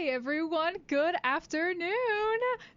everyone. Good afternoon.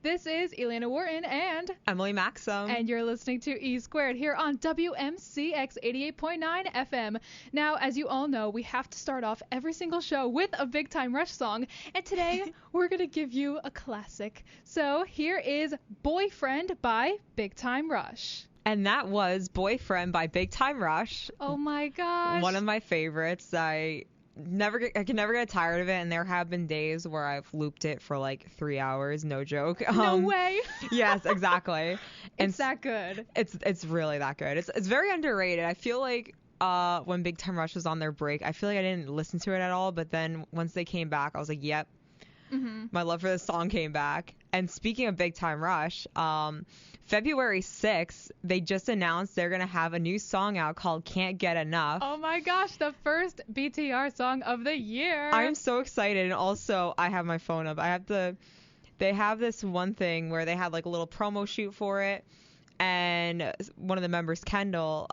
This is Elena Wharton and Emily Maxim. And you're listening to E Squared here on WMCX 88.9 FM. Now, as you all know, we have to start off every single show with a Big Time Rush song. And today, we're going to give you a classic. So here is Boyfriend by Big Time Rush. And that was Boyfriend by Big Time Rush. Oh my gosh. One of my favorites. I can never get tired of it, and there have been days where I've looped it for like 3 hours, no joke. No way. Yes, exactly. It's that good. It's really that good. It's very underrated. I feel like when Big Time Rush was on their break, I feel like I didn't listen to it at all, but then once they came back, I was like, yep. My love for this song came back. And speaking of Big Time Rush, February 6th, they just announced they're going to have a new song out called Can't Get Enough. Oh my gosh, the first BTR song of the year. I'm so excited. And also, I have my phone up. They have this one thing where they had like a little promo shoot for it. And one of the members, Kendall,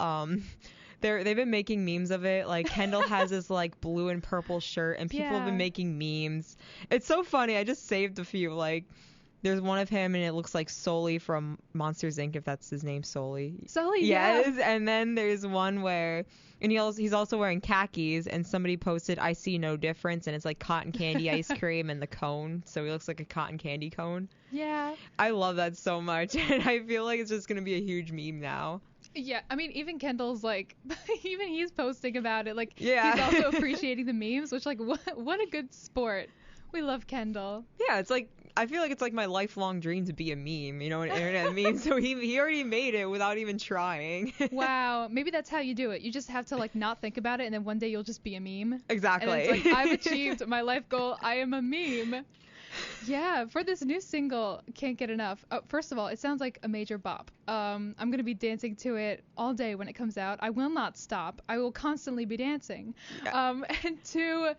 they've been making memes of it. Like, Kendall has this like blue and purple shirt, and people have been making memes. It's so funny. I just saved a few. Like, there's one of him, and it looks like Sully from Monsters, Inc., if that's his name, Sully. Sully, yes. And then there's one where, and he's also wearing khakis, and somebody posted, I see no difference, and it's like cotton candy ice cream and the cone, so he looks like a cotton candy cone. Yeah. I love that so much, and I feel like it's just going to be a huge meme now. Yeah, I mean, even Kendall's like, even he's posting about it. Like, yeah. He's also appreciating the memes, which, like, what a good sport. We love Kendall. Yeah, it's like, I feel like it's like my lifelong dream to be a meme, you know, an internet meme. So he already made it without even trying. Wow, maybe that's how you do it. You just have to like not think about it, and then one day you'll just be a meme. Exactly. And it's like, I've achieved my life goal. I am a meme. Yeah, for this new single, Can't Get Enough. First of all, it sounds like a major bop. I'm going to be dancing to it all day when it comes out. I will not stop. I will constantly be dancing. Yeah. And two,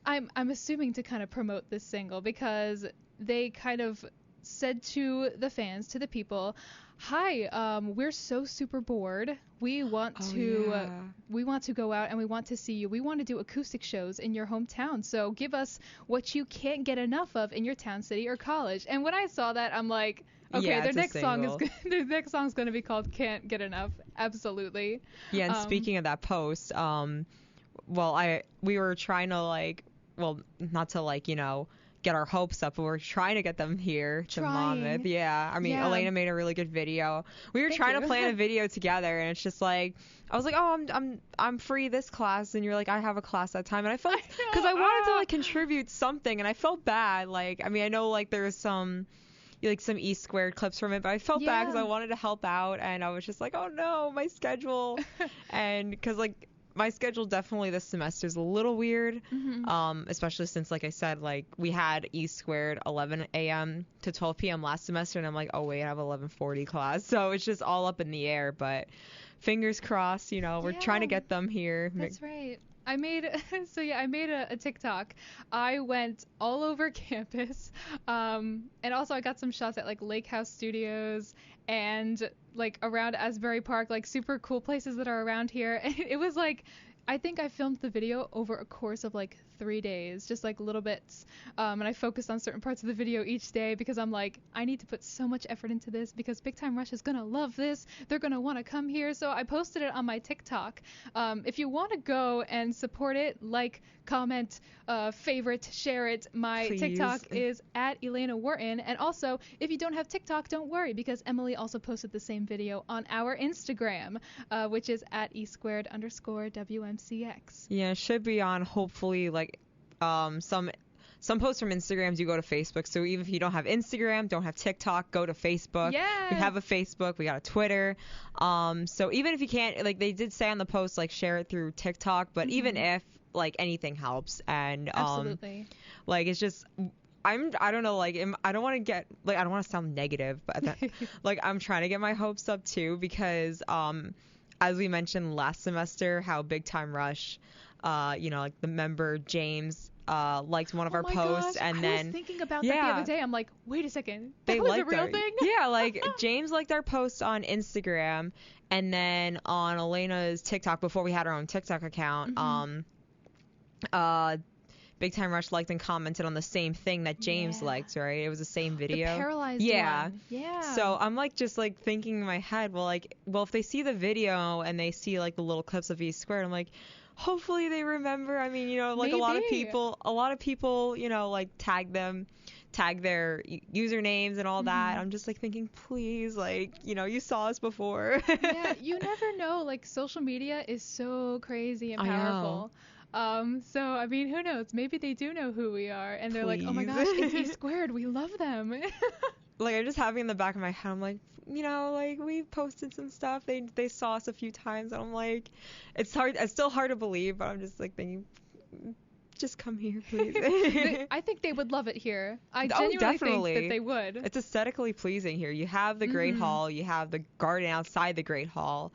I'm assuming to kind of promote this single because they kind of said to the fans, to the people, hi, we're so super bored. We want to go out and we want to see you. We want to do acoustic shows in your hometown. So give us what you can't get enough of in your town, city, or college. And when I saw that, I'm like, okay, their next song's going to be called Can't Get Enough. Absolutely. Yeah, and speaking of that post, we were trying to not to get our hopes up, but we're trying to get them here to Monmouth. Yeah, I mean, Elena made a really good video. We were trying to plan a video together, and it's just like, I was like, oh, I'm free this class, and you're like, I have a class that time, and I felt, because I wanted to like contribute something, and I felt bad. Like, I mean, I know like there's some E Squared clips from it, but I felt bad because I wanted to help out, and I was just like, oh no, my schedule, and because like, my schedule definitely this semester is a little weird, especially since, like I said, like we had E Squared 11 a.m. to 12 p.m. last semester, and I'm like, oh wait, I have 11:40 class, so it's just all up in the air. But fingers crossed, we're trying to get them here. That's right. I made a TikTok. I went all over campus, and also I got some shots at like Lake House Studios and like around Asbury Park, like super cool places that are around here. And it was like, I think I filmed the video over a course of like 3 days, just like little bits. And I focused on certain parts of the video each day because I'm like, I need to put so much effort into this because Big Time Rush is going to love this. They're going to want to come here. So I posted it on my TikTok. If you want to go and support it, like, comment, favorite, share it. My Please. TikTok is at Elena Wharton. And also, if you don't have TikTok, don't worry because Emily also posted the same video on our Instagram, which is at E__WMCX. Yeah, it should be on hopefully like some posts from Instagrams, you go to Facebook. So even if you don't have Instagram, don't have TikTok, go to Facebook. Yeah. We have a Facebook. We got a Twitter. So even if you can't, like they did say on the post, like share it through TikTok. But even if like anything helps, and absolutely, like it's just. I don't know, like, I don't want to get, like, I don't want to sound negative, but like, I'm trying to get my hopes up too, because, as we mentioned last semester, how Big Time Rush, like the member James, liked one of our posts, and then I was thinking about that the other day. I'm like, wait a second, that was a real thing? Yeah, like James liked our post on Instagram, and then on Elena's TikTok, before we had our own TikTok account, Big Time Rush liked and commented on the same thing that James liked, right? It was the same video. The paralyzed one. Yeah. So I'm like just like thinking in my head, well, if they see the video and they see like the little clips of E Squared, I'm like, hopefully they remember. I mean, like Maybe. a lot of people, like tag their usernames and all that. I'm just like thinking, please, like, you saw us before. Yeah, you never know. Like, social media is so crazy and powerful. So, I mean, who knows? Maybe they do know who we are, and they're like, oh my gosh, it's E Squared. We love them. Like, I'm just having in the back of my head, I'm like, like, we posted some stuff. They saw us a few times, and I'm like, it's still hard to believe, but I'm just, like, thinking, just come here, please. I think they would love it here. I genuinely think that they would. It's aesthetically pleasing here. You have the Great Hall. You have the garden outside the Great Hall.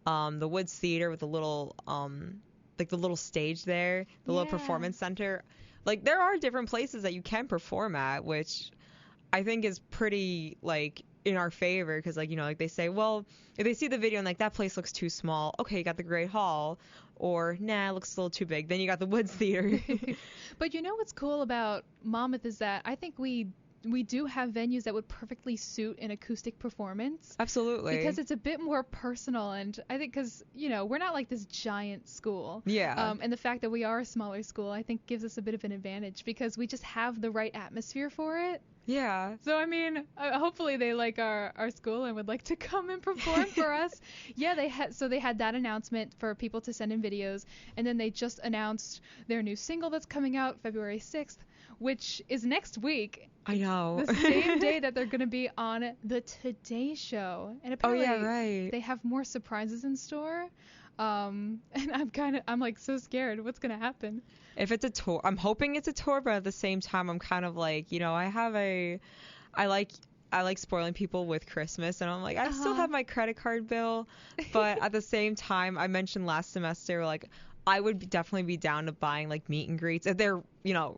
The Woods Theater with the little, the little stage there, the little performance center. Like, there are different places that you can perform at, which I think is pretty, like, in our favor, because, like, like they say, well, if they see the video and, like, that place looks too small, okay, you got the Great Hall, or, nah, it looks a little too big, then you got the Woods Theater. But what's cool about Monmouth is that I think we do have venues that would perfectly suit an acoustic performance. Absolutely. Because it's a bit more personal, and I think because, we're not like this giant school. Yeah. And the fact that we are a smaller school, I think gives us a bit of an advantage because we just have the right atmosphere for it. Yeah. So, I mean, hopefully they like our school and would like to come and perform for us. Yeah, they had that announcement for people to send in videos, and then they just announced their new single that's coming out February 6th, which is next week. I know. The same day that they're going to be on the Today Show. And apparently they have more surprises in store. And I'm like so scared. What's going to happen? If it's a tour, I'm hoping it's a tour, but at the same time, I'm kind of like, I like spoiling people with Christmas, and I'm like, I still have my credit card bill, but at the same time, I mentioned last semester, like, I would definitely be down to buying like meet and greets if they're,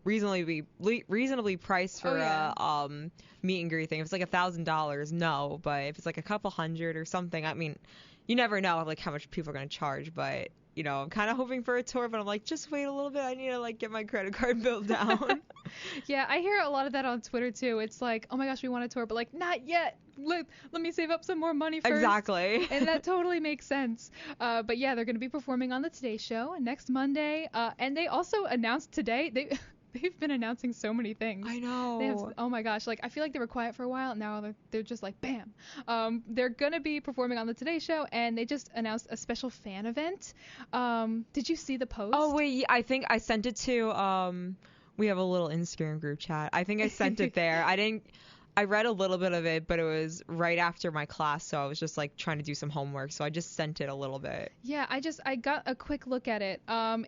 reasonably priced for a meet and greet thing. If it's like $1,000, no, but if it's like a couple hundred or something, I mean, you never know like how much people are gonna charge, but I'm kind of hoping for a tour, but I'm like, just wait a little bit. I need to like get my credit card bill down. Yeah, I hear a lot of that on Twitter too. It's like, oh my gosh, we want a tour, but like, not yet. Let me save up some more money first. Exactly. And that totally makes sense. But yeah, they're going to be performing on the Today Show next Monday. And they also announced today, they've been announcing so many things. I know. Oh my gosh, like I feel like they were quiet for a while. Now they're just like bam. They're gonna be performing on the Today Show, and they just announced a special fan event. Did you see the post? Oh wait, I think I sent it to we have a little Instagram group chat. I think I sent it there. I read a little bit of it, but it was right after my class, so I was just like trying to do some homework, so I just sent it a little bit. Yeah, I got a quick look at it.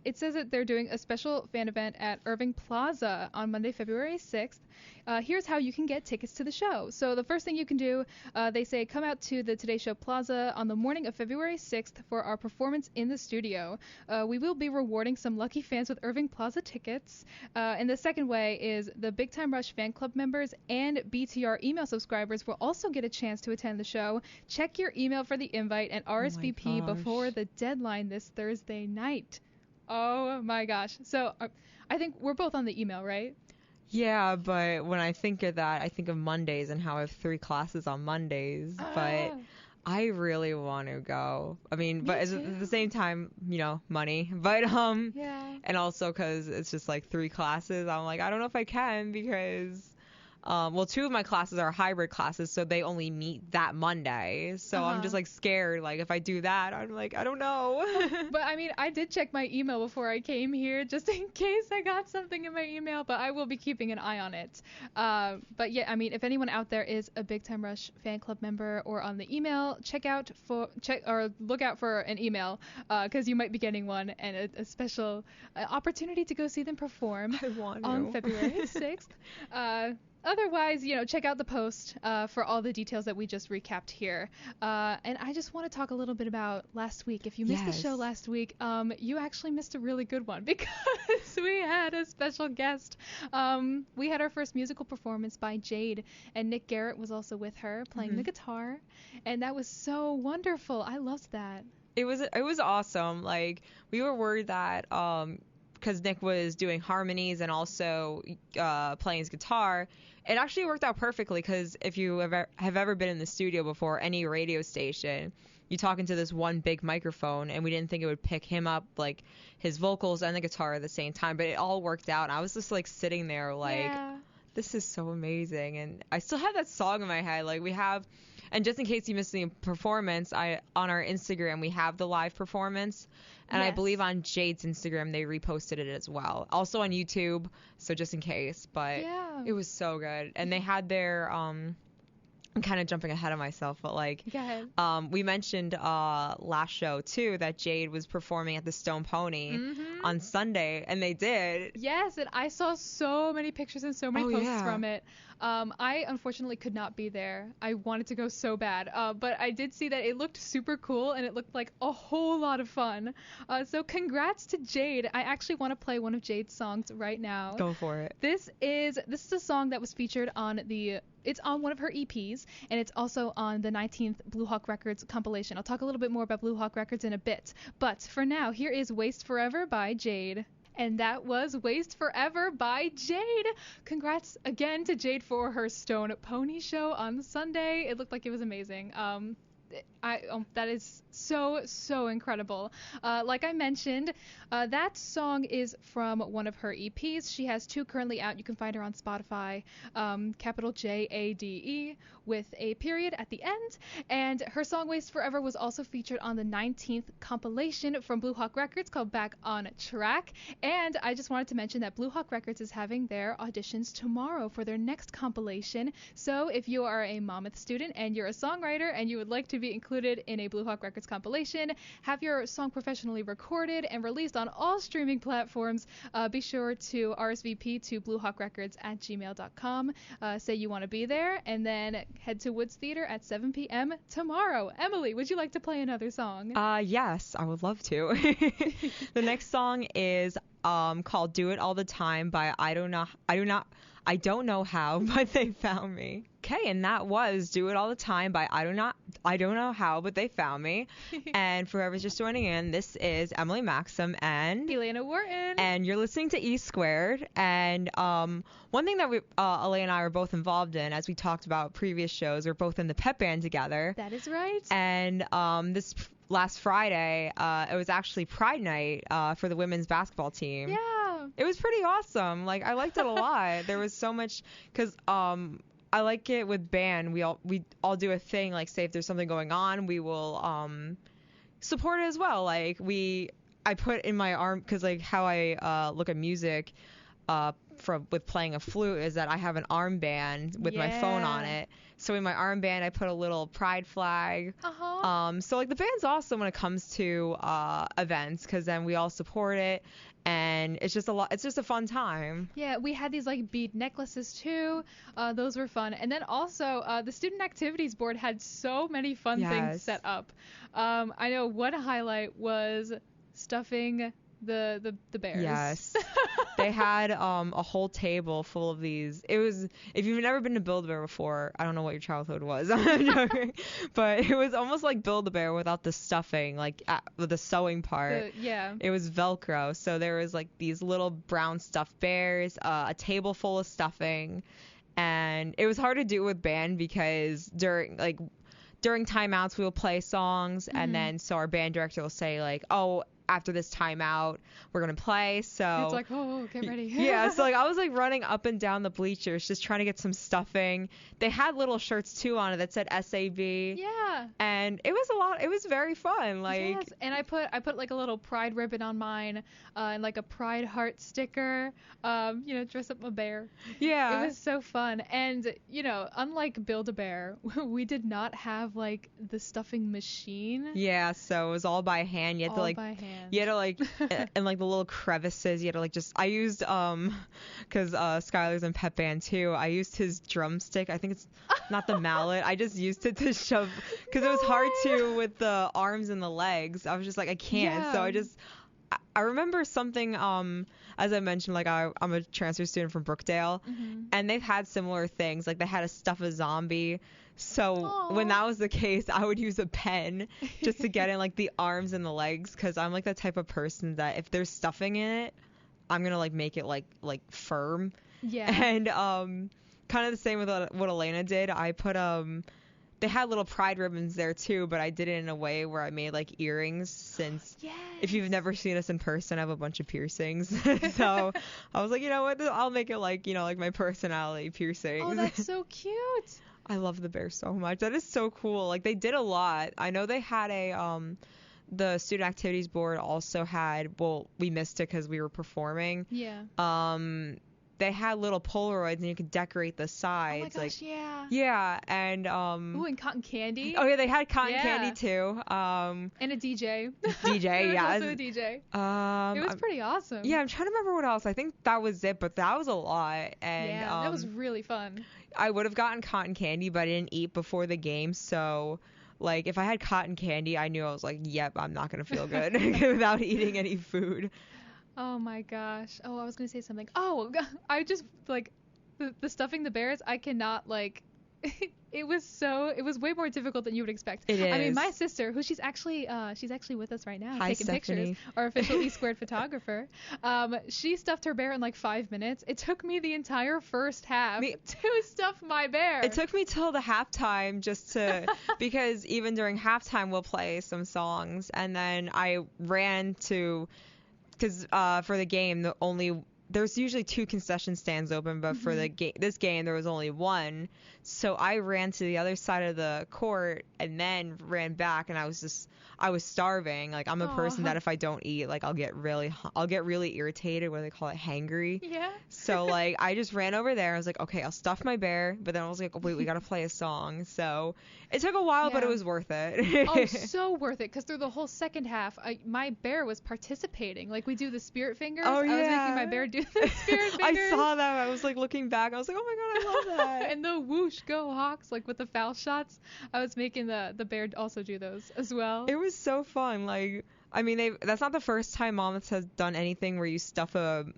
It says that they're doing a special fan event at Irving Plaza on Monday, February 6th. Here's how you can get tickets to the show. So the first thing you can do, they say, come out to the Today Show Plaza on the morning of February 6th for our performance in the studio. We will be rewarding some lucky fans with Irving Plaza tickets. And the second way is the Big Time Rush fan club members and BTR email subscribers will also get a chance to attend the show. Check your email for the invite and RSVP before the deadline this Thursday night. Oh my gosh. So I think we're both on the email, right? Yeah, but when I think of that, I think of Mondays and how I have 3 classes on Mondays. But I really want to go. I mean, but at the same time, money. But yeah. And also because it's just like 3 classes, I'm like, I don't know if I can because 2 of my classes are hybrid classes, so they only meet that Monday. So I'm just like scared. Like if I do that, I'm like, I don't know. But I mean, I did check my email before I came here just in case I got something in my email, but I will be keeping an eye on it. But yeah, I mean, if anyone out there is a Big Time Rush fan club member or on the email, look out for an email because you might be getting one and a special opportunity to go see them perform on February 6th. Otherwise, check out the post for all the details that we just recapped here. And I just want to talk a little bit about last week. If you missed the show last week, you actually missed a really good one because we had a special guest. We had our first musical performance by Jade, and Nick Garrett was also with her playing the guitar. And that was so wonderful. I loved that. It was awesome. Like, we were worried that because Nick was doing harmonies and also playing his guitar, it actually worked out perfectly. Because if you have ever been in the studio before, any radio station, you talk into this one big microphone, and we didn't think it would pick him up, like his vocals and the guitar at the same time, but it all worked out. And I was just like sitting there like, Yeah. this is so amazing. And I still have that song in my head. Like we have, and just in case you missed the performance, on our Instagram we have the live performance, and I Yes. believe on Jade's Instagram they reposted it as well. Also on YouTube, so just in case. But Yeah. it was so good, and they had their I'm kind of jumping ahead of myself, but like, Go ahead. we mentioned last show too that Jade was performing at the Stone Pony Mhm. on Sunday, and they did. Yes, and I saw so many pictures and so many Oh, posts yeah. from it. I unfortunately could not be there. I wanted to go so bad, but I did see that it looked super cool and it looked like a whole lot of fun. So congrats to Jade. I actually want to play one of Jade's songs right now. Go for it. This is a song that was featured on it's on one of her EPs, and it's also on the 19th Blue Hawk Records compilation. I'll talk a little bit more about Blue Hawk Records in a bit, but for now, here is Waste Forever by Jade. And that was Waste Forever by Jade. Congrats again to Jade for her Stone Pony show on Sunday. It looked like it was amazing. That is so incredible. Like I mentioned, that song is from one of her EPs. She has 2 currently out. You can find her on Spotify, capital Jade with a period at the end. And her song Waste Forever was also featured on the 19th compilation from Blue Hawk Records called Back on Track. And I just wanted to mention that Blue Hawk Records is having their auditions tomorrow for their next compilation. So if you are a Monmouth student and you're a songwriter and you would like to be included in a Blue Hawk Records compilation, have your song professionally recorded and released on all streaming platforms, be sure to RSVP to bluehawkrecords@gmail.com. Say you want to be there, and then head to Woods Theater at 7 p.m. tomorrow. Emily, would you like to play another song? Yes, I would love to. The next song is called "Do It All the Time" by I don't know how, but they found me. Okay, and that was "Do It All the Time" by I don't know how, but they found me. And for whoever's just joining in, this is Emily Maxim and Elena Wharton. And you're listening to E Squared. And one thing that Elena and I were both involved in, as we talked about previous shows, we're both in the pep band together. That is right. And this last Friday, it was actually Pride Night for the women's basketball team. Yeah. It was pretty awesome. Like, I liked it a lot. There was so much, because I like it with band. We all do a thing, like, say if there's something going on, we will support it as well. Like, I put in my arm, because like how I look at music with playing a flute is that I have an armband with my phone on it. So in my armband, I put a little pride flag. So like the band's awesome when it comes to events, because then we all support it, and it's just a fun time. Yeah, we had these like bead necklaces too. Those were fun. And then also the student activities board had so many fun things set up. I know one highlight was stuffing the bears. Yes. They had a whole table full of these. It was, if you've never been to Build-A-Bear before, I don't know what your childhood was. I'm joking. But it was almost like Build-A-Bear without the stuffing, like the sewing part. It was Velcro. So there was like these little brown stuffed bears, a table full of stuffing. And it was hard to do with band because during timeouts we will play songs, and then so our band director will say like, oh, after this timeout we're gonna play. So it's like, oh, get ready. Yeah, so like I was like running up and down the bleachers just trying to get some stuffing. They had little shirts too on it that said SAB. Yeah. And it was a lot. It was very fun. Like, yes, and I put like a little pride ribbon on mine, and like a pride heart sticker. Dress up a bear. Yeah. It was so fun. And unlike Build-A-Bear, we did not have like the stuffing machine. Yeah, so it was all by hand. You had to like by hand. You had to like and like the little crevices. You had to like I used because Skylar's in pep band too. I used his drumstick. I think it's not the mallet. I just used it to shove, because it was hard to with the arms and the legs. I was just like, I can't. So I remember something, as I mentioned, like I'm a transfer student from Brookdale, and they've had similar things. Like they had to stuff a zombie. So when that was the case, I would use a pen just to get in like the arms and the legs, because I'm like the type of person that if there's stuffing in it, I'm gonna like make it like firm. Yeah. And kind of the same with what Elena did. I put they had little pride ribbons there too, but I did it in a way where I made like earrings, since Yes. if you've never seen us in person, I have a bunch of piercings. So I was like, you know what, I'll make it like, you know, like my personality piercings. Oh, that's so cute. I love the bear so much. That is so cool. Like they did a lot. I know they had the student activities board also had, well, we missed it because we were performing. Yeah. They had little Polaroids and you could decorate the sides. Oh my gosh, like, yeah. Yeah, and Ooh, and cotton candy. oh yeah, they had cotton Yeah. candy too. And a DJ. DJ, There was yeah. also a DJ. It was pretty awesome. Yeah, I'm trying to remember what else. I think that was it, but that was a lot. And yeah, that was really fun. I would have gotten cotton candy, but I didn't eat before the game, so like if I had cotton candy, I knew I was like, yep, I'm not gonna feel good without eating any food. Oh my gosh. Oh, I was gonna say something. Oh, I just like the stuffing the bears. I cannot like. It was way more difficult than you would expect. It is. I mean, my sister, who she's actually with us right now, Hi, taking Stephanie. pictures, our official E-squared photographer. She stuffed her bear in like 5 minutes. It took me the entire first half to stuff my bear. It took me till the halftime just to, because even during halftime we'll play some songs, and then I ran to, because for the game there's usually 2 concession stands open, but for this game there was only 1. So I ran to the other side of the court and then ran back, and I was starving. Like I'm a person that if I don't eat, like I'll get really irritated. What do they call it? Hangry. Yeah. So like I just ran over there. I was like, okay, I'll stuff my bear, but then I was like, oh, wait, we gotta play a song. So it took a while, but it was worth it. Oh, so worth it, because through the whole second half, my bear was participating. Like we do the spirit fingers. Oh, yeah. I was making my bear do the spirit fingers. I saw that. I was like looking back. I was like, oh my god, I love that. And the whoosh, go Hawks, like with the foul shots. I was making the bear also do those as well. It was so fun. Like, I mean, that's not the first time Monmouth has done anything where you stuff an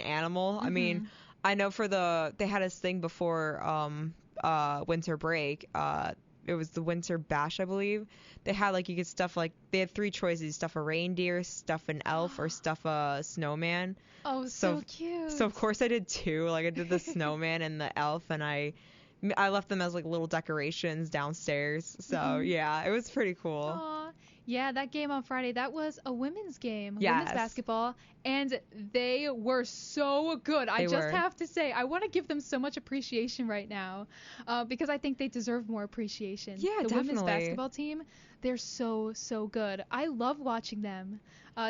animal. I mean, I know they had this thing before winter break. It was the winter bash, I believe. They had like, you could stuff, like, they had 3 choices: you stuff a reindeer, stuff an elf, or stuff a snowman. Oh, so cute. So of course I did 2. Like I did the snowman and the elf, and I left them as like little decorations downstairs. So yeah, it was pretty cool. Aw. Yeah, that game on Friday, that was a women's game, Yes. women's basketball, and they were so good. I just have to say, I want to give them so much appreciation right now, because I think they deserve more appreciation. Yeah, the definitely. women's basketball team, they're so good. I love watching them.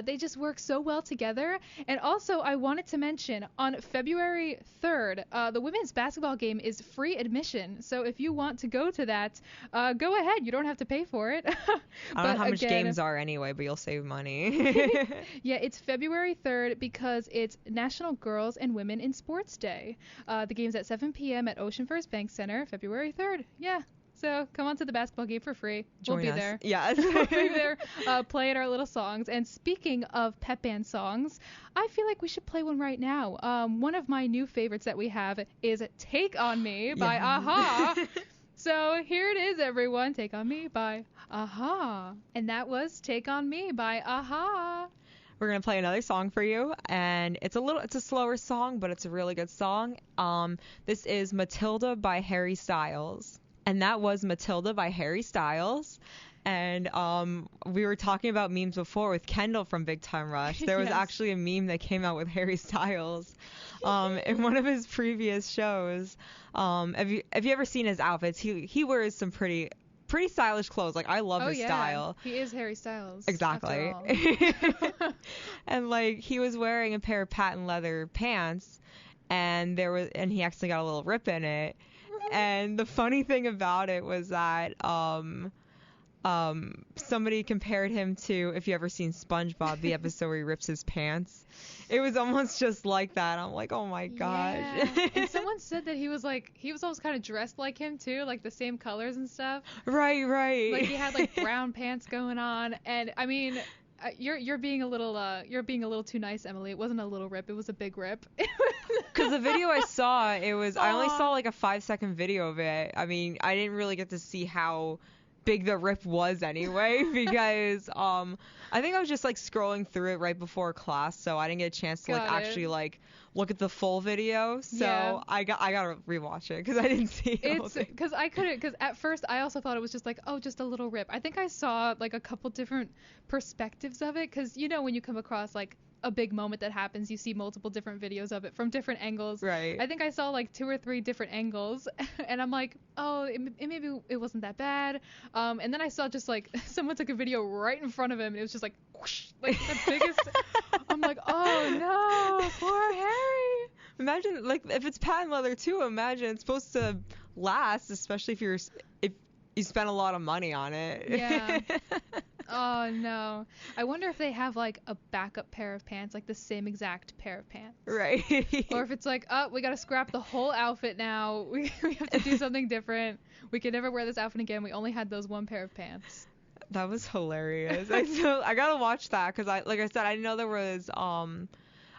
They just work so well together. And also, I wanted to mention, on February 3rd, the women's basketball game is free admission. So if you want to go to that, go ahead. You don't have to pay for it. I don't know how much games are anyway, but you'll save money. Yeah, it's February 3rd because it's National Girls and Women in Sports Day. The game's at 7 p.m. at Ocean First Bank Center, February 3rd. Yeah. So come on to the basketball game for free. We'll be there. Yes. We'll be there playing our little songs. And speaking of pep band songs, I feel like we should play one right now. One of my new favorites that we have is Take On Me by Aha. So here it is, everyone. Take On Me by Aha. And that was Take On Me by Aha. We're going to play another song for you, and it's a slower song, but it's a really good song. This is Matilda by Harry Styles. And that was Matilda by Harry Styles. And we were talking about memes before with Kendall from Big Time Rush. There was actually a meme that came out with Harry Styles in one of his previous shows. Have you ever seen his outfits? He wears some pretty stylish clothes. Like, I love his style. He is Harry Styles. Exactly. And like, he was wearing a pair of patent leather pants, and he actually got a little rip in it. And the funny thing about it was that somebody compared him to, if you ever seen SpongeBob, the episode where he rips his pants. It was almost just like that. I'm like, oh my gosh. Yeah. And someone said that he was almost kind of dressed like him too, like the same colors and stuff. Right. Like he had like brown pants going on, and I mean, you're being a little too nice, Emily. It wasn't a little rip, it was a big rip. Because the video I saw, I only saw like a 5-second video of it. I mean, I didn't really get to see how big the rip was anyway, because I think I was just like scrolling through it right before class, so I didn't get a chance to like actually like look at the full video. So I gotta rewatch it because I didn't see it. It's because I couldn't, because at first I also thought it was just like, oh, just a little rip. I think I saw like a couple different perspectives of it, because you know when you come across like a big moment that happens, you see multiple different videos of it from different angles. Right. I think I saw like 2 or 3 different angles, and I'm like, oh, maybe it wasn't that bad. And then I saw just like someone took a video right in front of him, and it was just like whoosh, like the biggest. I'm like, oh no, poor Harry. Imagine like if it's patent leather too. Imagine it's supposed to last, especially if you spend a lot of money on it. Yeah. Oh no. I wonder if they have like a backup pair of pants, like the same exact pair of pants. Right. Or if it's like, oh, we gotta scrap the whole outfit now. We have to do something different. We can never wear this outfit again. We only had those one pair of pants. That was hilarious. I gotta watch that because like I said, I didn't know there was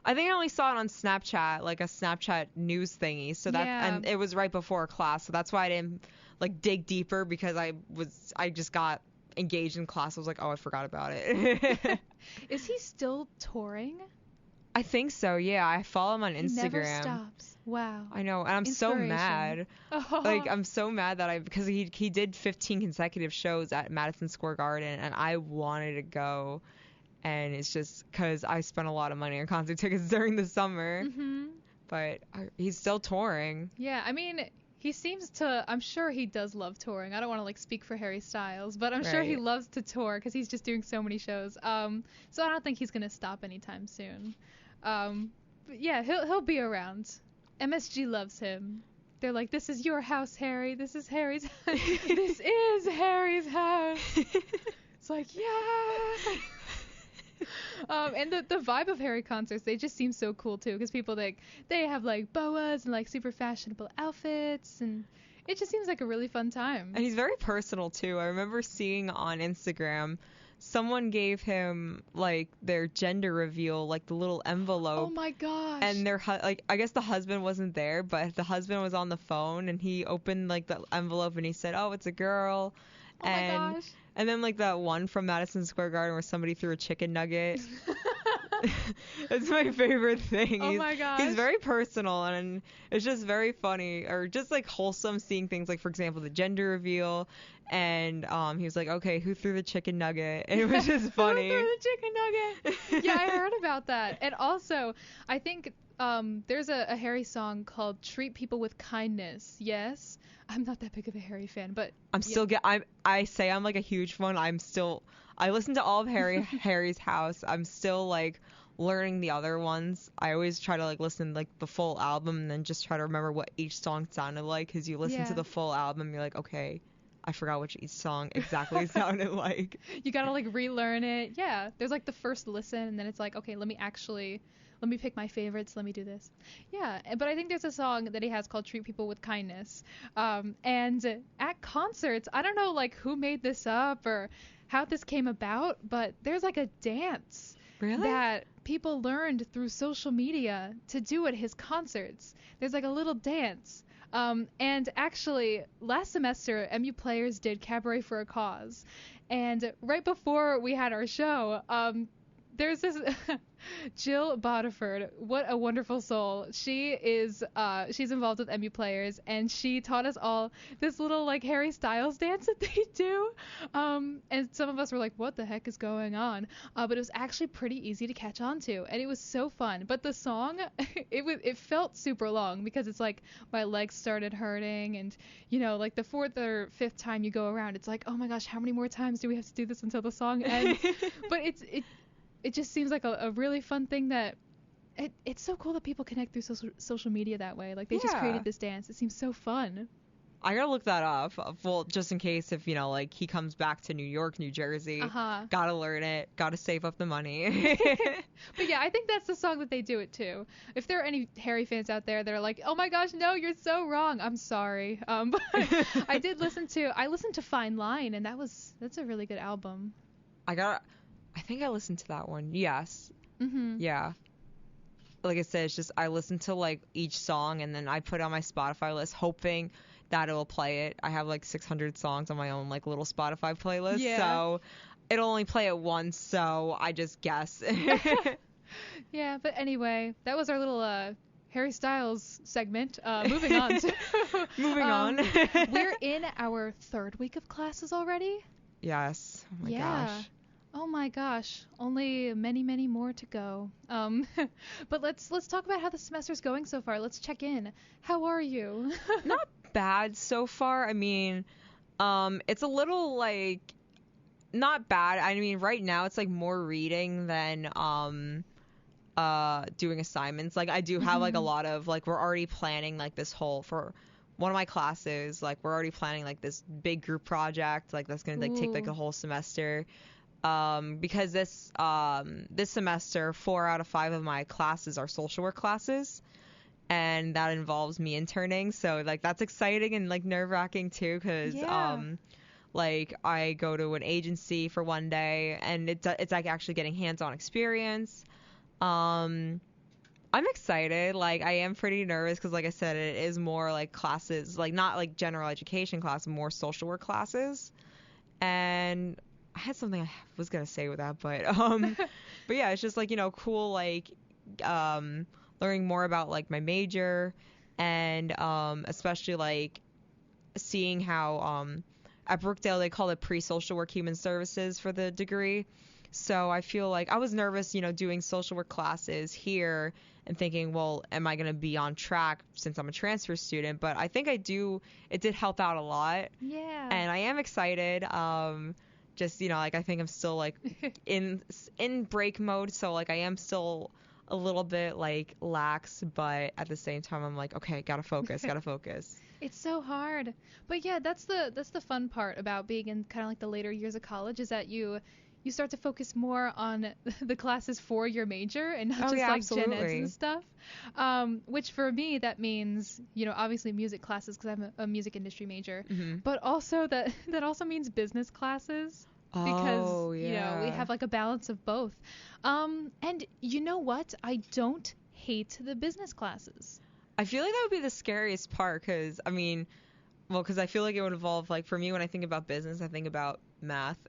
I think I only saw it on Snapchat, like a Snapchat news thingy. So and it was right before class, so that's why I didn't like dig deeper, because I just got engaged in class. I was like, oh, I forgot about it. Is he still touring? I think so, yeah. I follow him on Instagram. He never stops. Wow. I know, and I'm so mad. Oh. Like, I'm so mad that because he did 15 consecutive shows at Madison Square Garden, and I wanted to go, and it's just because I spent a lot of money on concert tickets during the summer. Mm-hmm. But he's still touring. Yeah, I mean, he seems to, I'm sure he does love touring. I don't want to like speak for Harry Styles, but I'm sure he loves to tour because he's just doing so many shows. So I don't think he's going to stop anytime soon. But yeah, he'll be around. MSG loves him. They're like, this is your house, Harry. This is Harry's house. This is Harry's house. It's like, yeah. And the vibe of Harry concerts, they just seem so cool too, because people they have like boas and like super fashionable outfits, and it just seems like a really fun time. And he's very personal too. I remember seeing on Instagram someone gave him like their gender reveal, like the little envelope. Oh my gosh. And like I guess the husband wasn't there, but the husband was on the phone, and he opened like the envelope and he said, "Oh, it's a girl." Oh my gosh. And then like that one from Madison Square Garden where somebody threw a chicken nugget. It's my favorite thing. Oh my gosh. He's very personal, and it's just very funny, or just like wholesome, seeing things like, for example, the gender reveal, and he was like, okay, who threw the chicken nugget? And it was just funny. Who threw the chicken nugget? Yeah, I heard about that. And also, I think there's a Harry song called "Treat People with Kindness." Yes. I'm not that big of a Harry fan, but I'm still I say I'm like a huge one. I listen to all of Harry's house. I'm still like learning the other ones. I always try to like listen like the full album and then just try to remember what each song sounded like, because you listen to the full album, you're like, okay, I forgot what each song exactly sounded like. You gotta like relearn it. Yeah, there's like the first listen, and then it's like, okay, let me pick my favorites. Let me do this. Yeah, but I think there's a song that he has called "Treat People with Kindness." And at concerts, I don't know like who made this up or how this came about, but there's like a dance that people learned through social media to do at his concerts. There's like a little dance. And actually, last semester, MU Players did Cabaret for a Cause. And right before we had our show, there's this Jill Bodiford. What a wonderful soul. She's involved with MU Players, and she taught us all this little like Harry Styles dance that they do. And some of us were like, what the heck is going on? But it was actually pretty easy to catch on to, and it was so fun. But the song, it felt super long, because it's like my legs started hurting, and you know, like the 4th or 5th time you go around, it's like, oh my gosh, how many more times do we have to do this until the song ends? But it just seems like a really fun thing that it's so cool that people connect through social media that way. Like they just created this dance. It seems so fun. I gotta look that up. Well, just in case if, you know, like he comes back to New York, New Jersey, gotta learn it, gotta save up the money. But yeah, I think that's the song that they do it to. If there are any Harry fans out there that are like, oh my gosh, no, you're so wrong, I'm sorry. But I listened to Fine Line, and that's a really good album. I think I listened to that one. Yes. Mm-hmm. Yeah. Like I said, it's just I listen to like each song, and then I put it on my Spotify list, hoping that it will play it. I have like 600 songs on my own like little Spotify playlist, Yeah. so it'll only play it once, so I just guess. Yeah, but anyway, that was our little Harry Styles segment. Moving on to Moving on. We're in our 3rd week of classes already. Yes. Oh my Yeah. gosh. Oh my gosh. Only many, many more to go. But let's talk about how the semester's going so far. Let's check in. How are you? Not bad so far. I mean, it's a little like not bad. I mean, right now it's like more reading than doing assignments. Like I do have like a lot of like we're already planning like this whole for one of my classes, like we're already planning like this big group project like that's going to like take like a whole semester. Because this semester 4 out of 5 of my classes are social work classes, and that involves me interning, so like that's exciting and like nerve-wracking too, because like I go to an agency for one day and it's like actually getting hands-on experience. I'm excited. Like I am pretty nervous because like I said, it is more like classes, like not like general education classes, more social work classes. And I had something I was gonna say with that, but but yeah, it's just like, you know, cool, like learning more about like my major, and especially like seeing how at Brookdale they call it pre-social work human services for the degree. So I feel like I was nervous, you know, doing social work classes here and thinking, well, am I going to be on track since I'm a transfer student? But I think it did help out a lot. Yeah. And I am excited. Just, you know, like I think I'm still like in break mode. So like I am still a little bit like lax, but at the same time I'm like, okay, gotta focus. It's so hard. But yeah, that's the fun part about being in kind of like the later years of college, is that you start to focus more on the classes for your major and not just like absolutely. gen eds and stuff. Which for me, that means, you know, obviously music classes because I'm a music industry major, but also that also means business classes because, you know, we have like a balance of both. And you know what? I don't hate the business classes. I feel like that would be the scariest part because, I mean, well, because I feel like it would involve, like, for me, when I think about business, I think about math.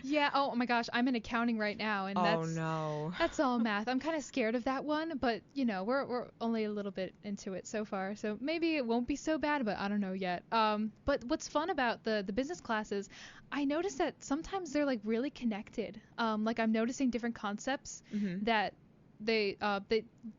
Yeah. Oh my gosh, I'm in accounting right now, and that's all math. I'm kind of scared of that one, but you know, we're only a little bit into it so far, so maybe it won't be so bad, but I don't know yet. But what's fun about the business classes, I noticed that sometimes they're like really connected. Like I'm noticing different concepts that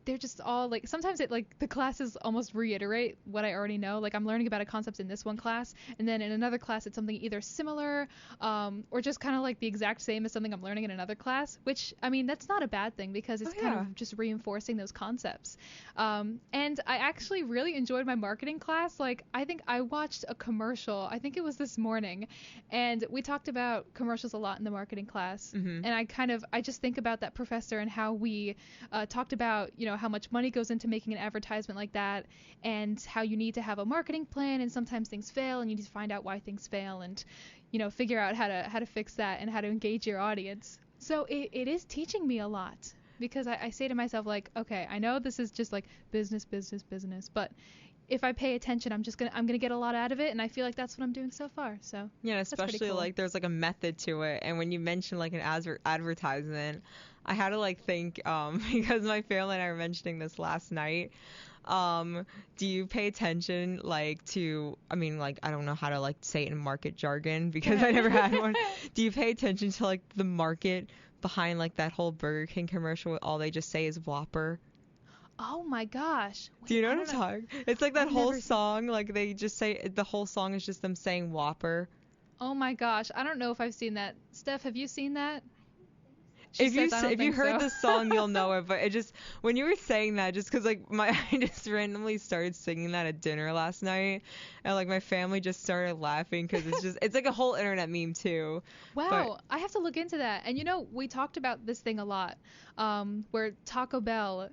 they're just all like, sometimes it like the classes almost reiterate what I already know. Like I'm learning about a concept in this one class, and then in another class it's something either similar or just kind of like the exact same as something I'm learning in another class, which I mean that's not a bad thing because it's kind of just reinforcing those concepts. And I actually really enjoyed my marketing class. Like I think I watched a commercial, I think it was this morning, and we talked about commercials a lot in the marketing class, and I just think about that professor and how we talked about, you know, how much money goes into making an advertisement like that, and how you need to have a marketing plan, and sometimes things fail and you need to find out why things fail and, you know, figure out how to fix that and how to engage your audience. So it is teaching me a lot because I say to myself, like, okay, I know this is just like business, but if I pay attention, I'm gonna get a lot out of it, and I feel like that's what I'm doing so far. So yeah, especially cool. Like there's like a method to it, and when you mention like an advertisement, I had to like think because my family and I were mentioning this last night. Do you pay attention like to, I mean, like I don't know how to like say it in market jargon because I never had one. Do you pay attention to like the market behind like that whole Burger King commercial where all they just say is Whopper? Oh my gosh. Wait, do you know what I'm talking? It's like that whole song, like they just say, the whole song is just them saying Whopper. Oh my gosh, I don't know if I've seen that. Steph, have you seen that? If you heard the song, you'll know it. But it just, when you were saying that, just because like I just randomly started singing that at dinner last night, and like my family just started laughing because it's like a whole internet meme too. Wow, I have to look into that. And you know, we talked about this thing a lot, where Taco Bell,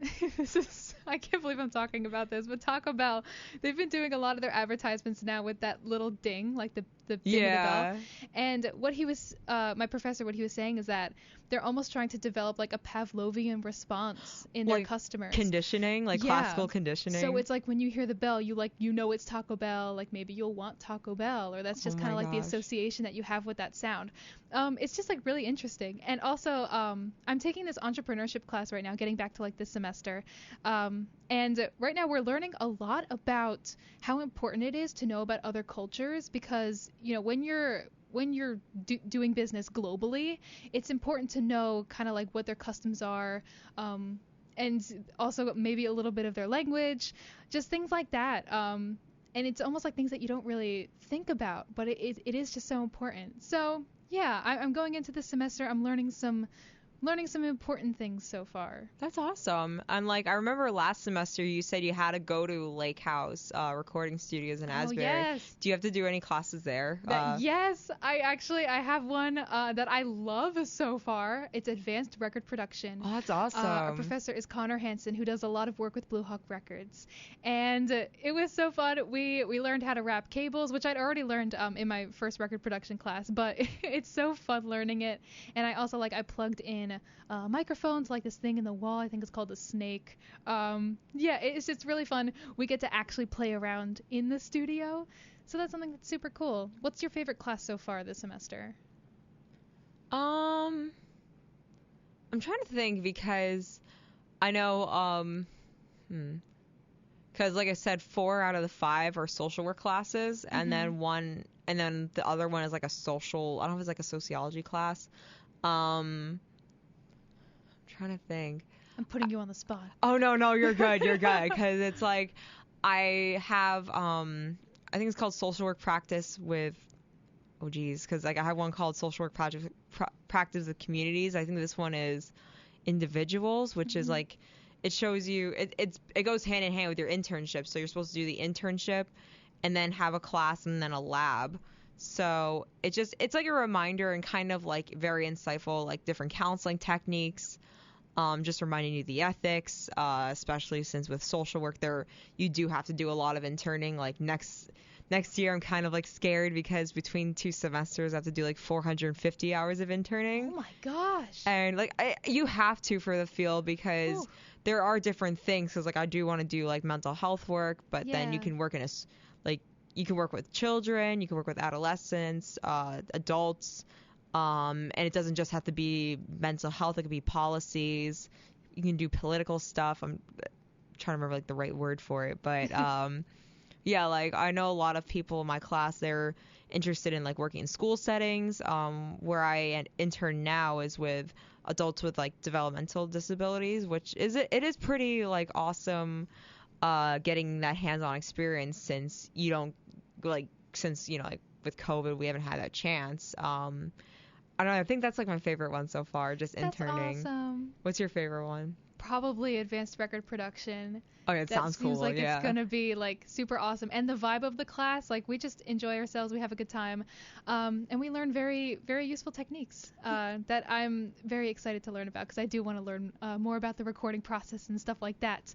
I can't believe I'm talking about this, but Taco Bell, they've been doing a lot of their advertisements now with that little ding, like the ding of the bell. And what he was, my professor, what he was saying is that they're almost almost trying to develop like a Pavlovian response in their customers. Conditioning, like classical conditioning. So it's like when you hear the bell, you know it's Taco Bell, like maybe you'll want Taco Bell, or that's just kind of like the association that you have with that sound. It's just like really interesting. And also, I'm taking this entrepreneurship class right now, getting back to like this semester. And right now we're learning a lot about how important it is to know about other cultures, because, you know, when you're doing business globally, it's important to know kind of like what their customs are, and also maybe a little bit of their language, just things like that. And it's almost like things that you don't really think about, but it is just so important. So yeah, I'm going into this semester. I'm learning some important things so far. That's awesome. And like, I remember last semester you said you had to go to Lake House recording studios in Asbury. Oh, yes. Do you have to do any classes there? Yes, I have one that I love so far. It's advanced record production. Oh, that's awesome. Our professor is Connor Hansen, who does a lot of work with Blue Hawk Records. And it was so fun. We learned how to wrap cables, which I'd already learned in my first record production class, but it's so fun learning it. And I also I plugged in microphones, like this thing in the wall. I think it's called a snake. Yeah, it's really fun. We get to actually play around in the studio, so that's something that's super cool. What's your favorite class so far this semester? I'm trying to think, because I know because like I said, 4 out of the 5 are social work classes, and then the other one is like a social, I don't know if it's like a sociology class. Trying to think. I'm putting you on the spot. Oh no, you're good, because it's like I have I think it's called social work practice with because like I have one called social work practice with communities. I think this one is individuals, which is like, it shows you it goes hand in hand with your internship. So you're supposed to do the internship and then have a class and then a lab. So it's like a reminder and kind of like very insightful, like different counseling techniques. Just reminding you the ethics, especially since with social work you do have to do a lot of interning. Like next year I'm kind of like scared, because between 2 semesters I have to do like 450 hours of interning. Oh my gosh. And like you have to for the field, because there are different things, because like I do want to do like mental health work, but then you can work in you can work with children, you can work with adolescents, adults. And it doesn't just have to be mental health. It could be policies. You can do political stuff. I'm trying to remember like the right word for it. But yeah, like I know a lot of people in my class, they're interested in like working in school settings. Where I intern now is with adults with like developmental disabilities, which it is pretty like awesome getting that hands-on experience, since you don't like with COVID we haven't had that chance. I don't know. I think that's like my favorite one so far, just interning. That's awesome. What's your favorite one? Probably advanced record production. Oh, yeah, it sounds cool. Seems like it's gonna be like super awesome, and the vibe of the class, like we just enjoy ourselves, we have a good time, and we learn very, very useful techniques that I'm very excited to learn about, because I do want to learn more about the recording process and stuff like that.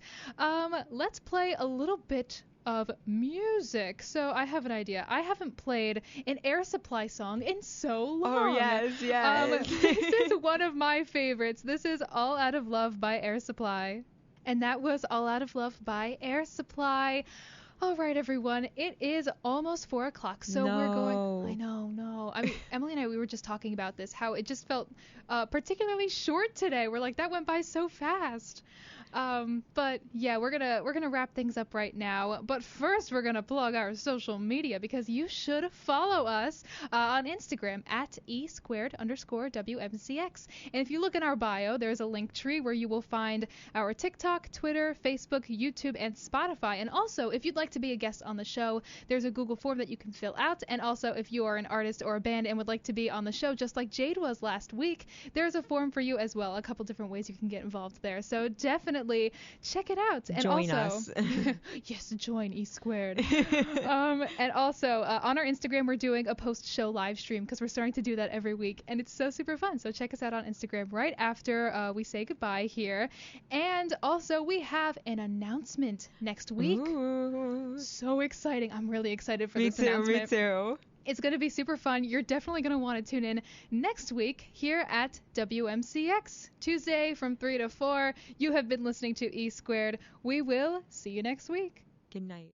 Let's play a little bit of music. So I have an idea. I haven't played an Air Supply song in so long. Oh, yes. This is one of my favorites. This is All Out of Love by Air Supply. And that was All Out of Love by Air Supply. All right, everyone. It is almost 4 o'clock, so we're going... I know, no. I mean, Emily and I, we were just talking about this, how it just felt particularly short today. We're like, that went by so fast. But yeah, we're gonna wrap things up right now. But first, we're gonna plug our social media, because you should follow us on Instagram at @E_WMCX. And if you look in our bio, there's a link tree where you will find our TikTok, Twitter, Facebook, YouTube, and Spotify. And also, if you'd like to be a guest on the show, there's a Google form that you can fill out. And also, if you are an artist or a band and would like to be on the show, just like Jade was last week, there's a form for you as well. A couple different ways you can get involved there. So definitely check it out. And join also, us. Yes, join E Squared. And also on our Instagram, we're doing a post-show live stream, because we're starting to do that every week, and it's so super fun. So check us out on Instagram right after we say goodbye here. And also, we have an announcement next week. Ooh. So exciting! I'm really excited for this announcement. Me too. It's going to be super fun. You're definitely going to want to tune in next week here at WMCX, Tuesday from 3 to 4. You have been listening to E Squared. We will see you next week. Good night.